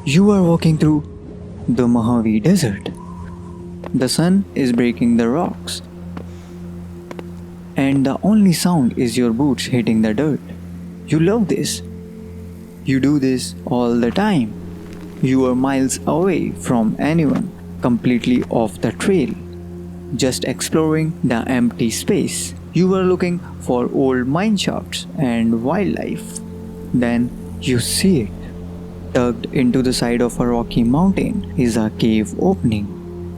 You are walking through the Mojave Desert. The sun is breaking the rocks, and the only sound is your boots hitting the dirt. You love this. You do this all the time. You are miles away from anyone, completely off the trail, just exploring the empty space. You are looking for old mine shafts and wildlife. Then you see it. Tucked into the side of a rocky mountain is a cave opening.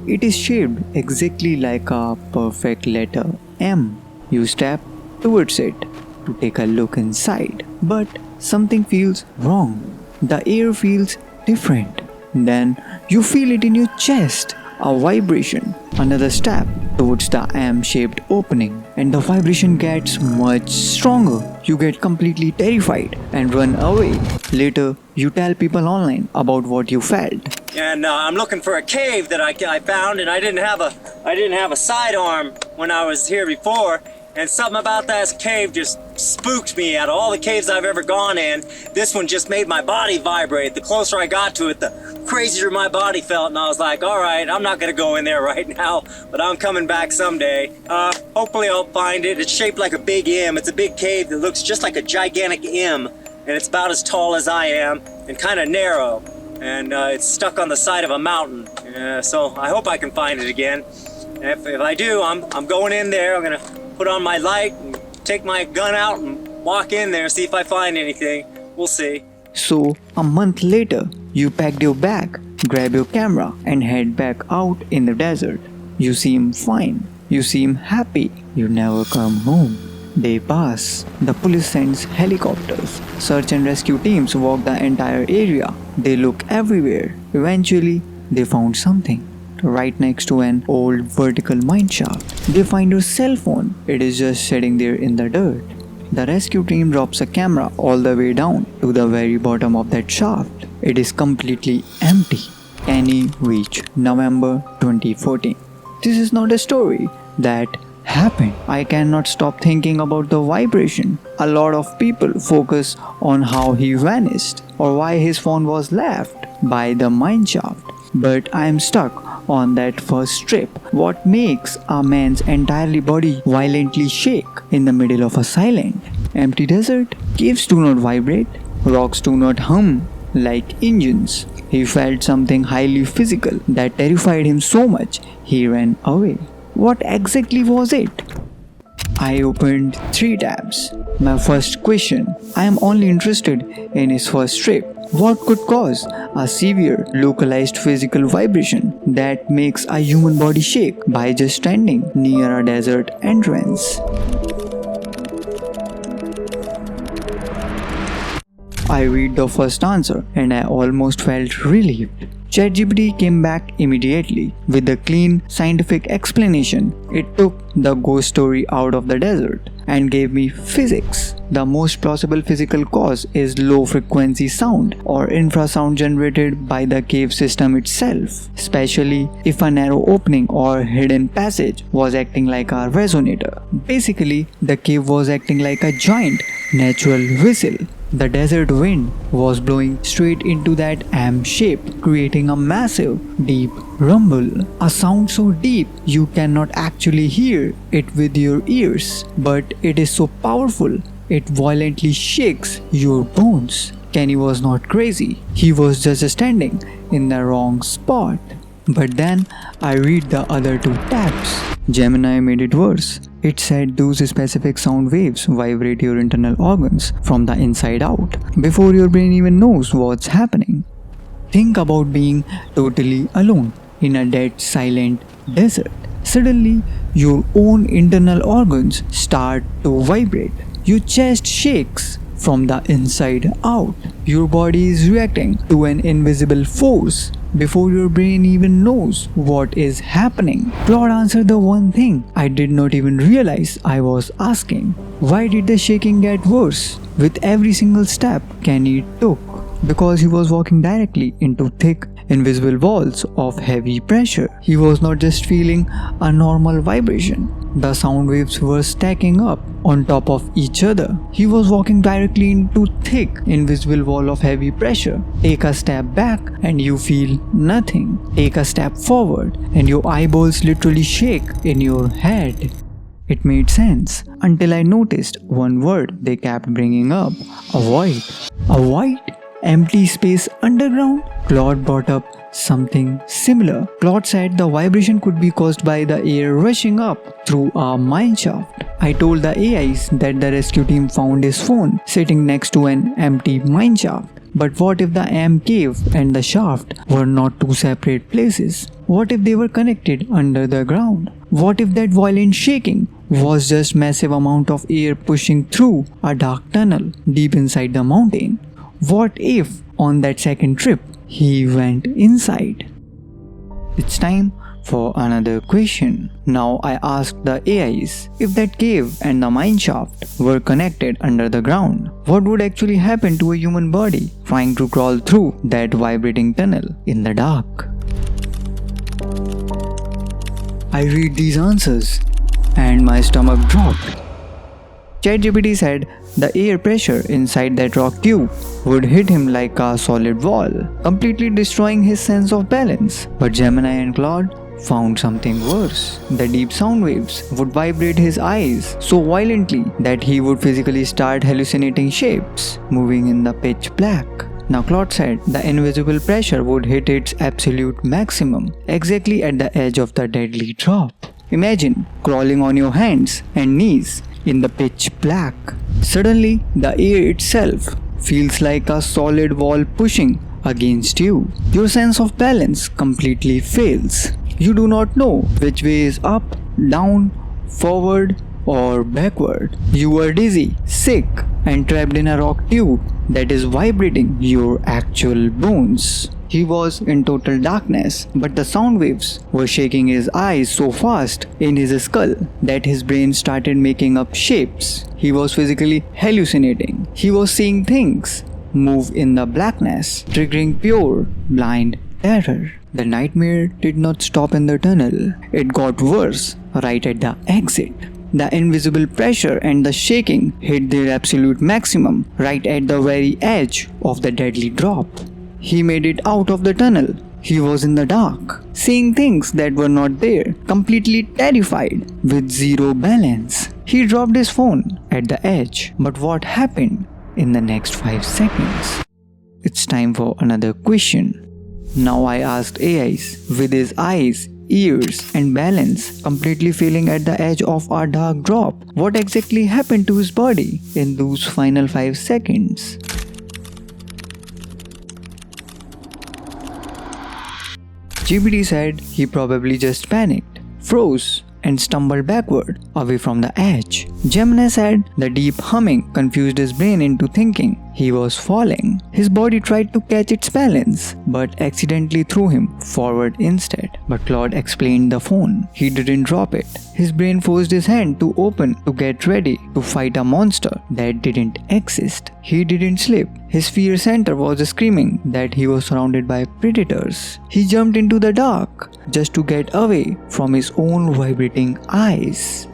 It is shaped exactly like a perfect letter M. You step towards it to take a look inside, but something feels wrong. The air feels different. Then you feel it in your chest, a vibration. Another step towards the M-shaped opening, and the vibration gets much stronger. You get completely terrified and run away. Later, you tell people online about what you felt. And I'm looking for a cave that I found, and I didn't have a sidearm when I was here before. And something about that cave just spooked me. Out of all the caves I've ever gone in, this one just made my body vibrate. The closer I got to it, the crazier my body felt. And I was like, all right, I'm not going to go in there right now, but I'm coming back someday. Hopefully I'll find it. It's shaped like a big M. It's a big cave that looks just like a gigantic M. And it's about as tall as I am and kind of narrow. And it's stuck on the side of a mountain. So I hope I can find it again. And if I do, I'm going in there. I'm going to put on my light and take my gun out and walk in there, see if I find anything. We'll see. So, a month later, you packed your bag, grab your camera, and head back out in the desert. You seem fine. You seem happy. You never come home. They pass. The police sends helicopters. Search and rescue teams walk the entire area. They look everywhere. Eventually, they found something. Right next to an old vertical mine shaft. They find your cell phone. It is just sitting there in the dirt. The rescue team drops a camera all the way down to the very bottom of that shaft. It is completely empty. Kenny Veach, November 2014. This is not a story that happened. I cannot stop thinking about the vibration. A lot of people focus on how he vanished or why his phone was left by the mine shaft. But I am stuck on that first trip. What makes a man's entire body violently shake in the middle of a silent, empty desert? Caves do not vibrate. Rocks do not hum like engines. He felt something highly physical that terrified him so much he ran away. What exactly was it? I opened 3 tabs. My first question. I am only interested in his first trip. What could cause a severe localized physical vibration that makes a human body shake by just standing near a desert entrance? I read the first answer and I almost felt relieved. ChatGPT came back immediately with a clean scientific explanation. It took the ghost story out of the desert and gave me physics. The most plausible physical cause is low frequency sound or infrasound generated by the cave system itself, especially if a narrow opening or hidden passage was acting like a resonator. Basically, the cave was acting like a giant natural whistle. The desert wind was blowing straight into that M shape, creating a massive, deep rumble. A sound so deep you cannot actually hear it with your ears, but it is so powerful it violently shakes your bones. Kenny was not crazy, he was just standing in the wrong spot. But then I read the other 2 tabs. Gemini made it worse. It said those specific sound waves vibrate your internal organs from the inside out before your brain even knows what's happening. Think about being totally alone in a dead silent desert. Suddenly, your own internal organs start to vibrate. Your chest shakes from the inside out. Your body is reacting to an invisible force before your brain even knows what is happening. Claude answered the one thing I did not even realize I was asking. Why did the shaking get worse with every single step Kenny took? because he was walking directly into thick, invisible walls of heavy pressure. He was not just feeling a normal vibration. The sound waves were stacking up on top of each other. He was walking directly into thick, invisible wall of heavy pressure. Take a step back and you feel nothing. Take a step forward and your eyeballs literally shake in your head. It made sense until I noticed one word they kept bringing up: a void. A void? Empty space underground? Claude brought up something similar. Claude said the vibration could be caused by the air rushing up through a mine shaft. I told the AIs that the rescue team found his phone sitting next to an empty mine shaft. But what if the AM cave and the shaft were not two separate places? What if they were connected under the ground? What if that violent shaking was just massive amount of air pushing through a dark tunnel deep inside the mountain? What if on that second trip he went inside? It's time for another question. Now I asked the AIs, if that cave and the mine shaft were connected under the ground, what would actually happen to a human body trying to crawl through that vibrating tunnel in the dark? I read these answers and my stomach dropped. ChatGPT said the air pressure inside that rock tube would hit him like a solid wall, completely destroying his sense of balance. But Gemini and Claude found something worse. The deep sound waves would vibrate his eyes so violently that he would physically start hallucinating shapes moving in the pitch black. Now Claude said the invisible pressure would hit its absolute maximum, exactly at the edge of the deadly drop. Imagine crawling on your hands and knees in the pitch black. Suddenly, the air itself feels like a solid wall pushing against you. Your sense of balance completely fails. You do not know which way is up, down, forward, or backward. You are dizzy, sick, and trapped in a rock tube that is vibrating your actual bones. He was in total darkness, but the sound waves were shaking his eyes so fast in his skull that his brain started making up shapes. He was physically hallucinating. He was seeing things move in the blackness, triggering pure, blind terror. The nightmare did not stop in the tunnel. It got worse right at the exit. The invisible pressure and the shaking hit their absolute maximum right at the very edge of the deadly drop. He made it out of the tunnel. He was in the dark, seeing things that were not there, completely terrified, with zero balance. He dropped his phone at the edge. But what happened in the next 5 seconds? It's time for another question. Now I asked AIs, with his eyes, ears, and balance completely failing at the edge of a dark drop, what exactly happened to his body in those final 5 seconds? GPT said he probably just panicked, froze, and stumbled backward, away from the edge. Gemini said the deep humming confused his brain into thinking he was falling. His body tried to catch its balance, but accidentally threw him forward instead. But Claude explained the phone. He didn't drop it. His brain forced his hand to open to get ready to fight a monster that didn't exist. He didn't slip. His fear center was screaming that he was surrounded by predators. He jumped into the dark just to get away from his own vibrating eyes.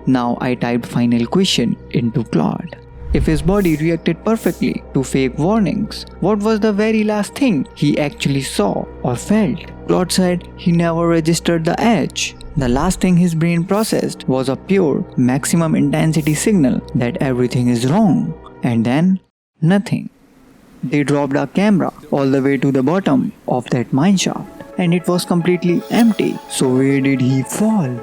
Now I typed final question into Claude. If his body reacted perfectly to fake warnings, what was the very last thing he actually saw or felt? Claude said he never registered the edge. The last thing his brain processed was a pure, maximum intensity signal that everything is wrong. And then, nothing. They dropped a camera all the way to the bottom of that mine shaft, and it was completely empty. So where did he fall?